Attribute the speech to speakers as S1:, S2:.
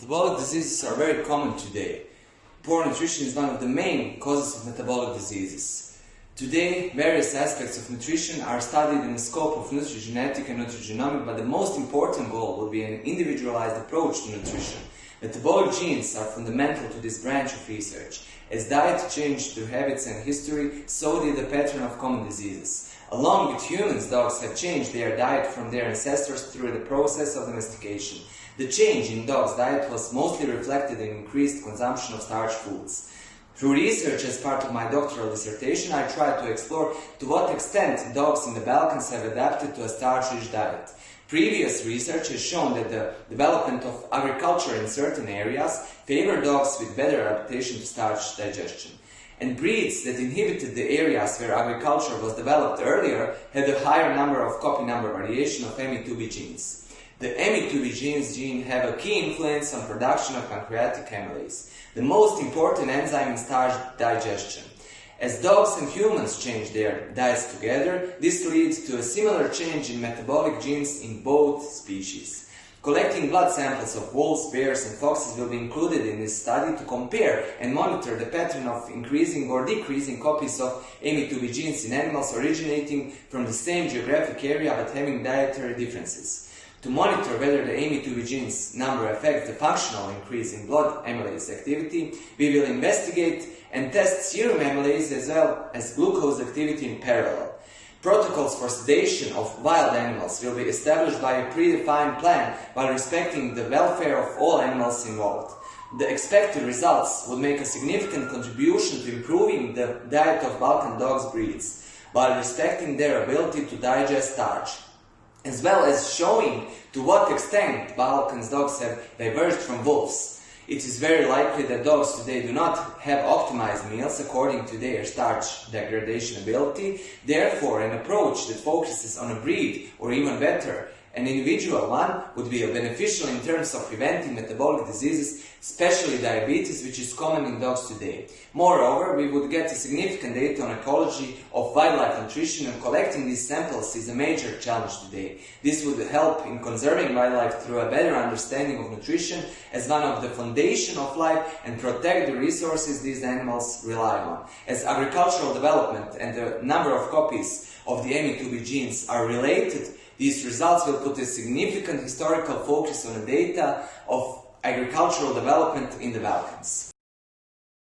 S1: Metabolic diseases are very common today. Poor nutrition is one of the main causes of metabolic diseases. Today, various aspects of nutrition are studied in the scope of nutrigenetic and nutrigenomic, but the most important goal will be an individualized approach to nutrition. Metabolic genes are fundamental to this branch of research. As diet changed through habits and history, so did the pattern of common diseases. Along with humans, dogs have changed their diet from their ancestors through the process of domestication. The change in dogs' diet was mostly reflected in increased consumption of starch foods. Through research as part of my doctoral dissertation, I tried to explore to what extent dogs in the Balkans have adapted to a starch-rich diet. Previous research has shown that the development of agriculture in certain areas favor dogs with better adaptation to starch digestion. And breeds that inhabited the areas where agriculture was developed earlier had a higher number of copy number variation of AMY2B genes. The AMY2B gene have a key influence on production of pancreatic amylase, the most important enzyme in starch digestion. As dogs and humans change their diets together, this leads to a similar change in metabolic genes in both species. Collecting blood samples of wolves, bears and foxes will be included in this study to compare and monitor the pattern of increasing or decreasing copies of AMY2B genes in animals originating from the same geographic area but having dietary differences. To monitor whether the AMY2B genes number affects the functional increase in blood amylase activity, we will investigate and test serum amylase as well as glucose activity in parallel. Protocols for sedation of wild animals will be established by a predefined plan while respecting the welfare of all animals involved. The expected results would make a significant contribution to improving the diet of Balkan dogs breeds, while respecting their ability to digest starch, as well as showing to what extent Balkan dogs have diverged from wolves. It is very likely that dogs today do not have optimized meals according to their starch degradation ability. Therefore, an approach that focuses on a breed, or even better, an individual one, would be beneficial in terms of preventing metabolic diseases, especially diabetes, which is common in dogs today. Moreover, we would get a significant data on ecology of wildlife nutrition, and collecting these samples is a major challenge today. This would help in conserving wildlife through a better understanding of nutrition as one of the foundation of life and protect the resources these animals rely on. As agricultural development and the number of copies of the AMY2B genes are related, these results will put a significant historical focus on the data of agricultural development in the Balkans.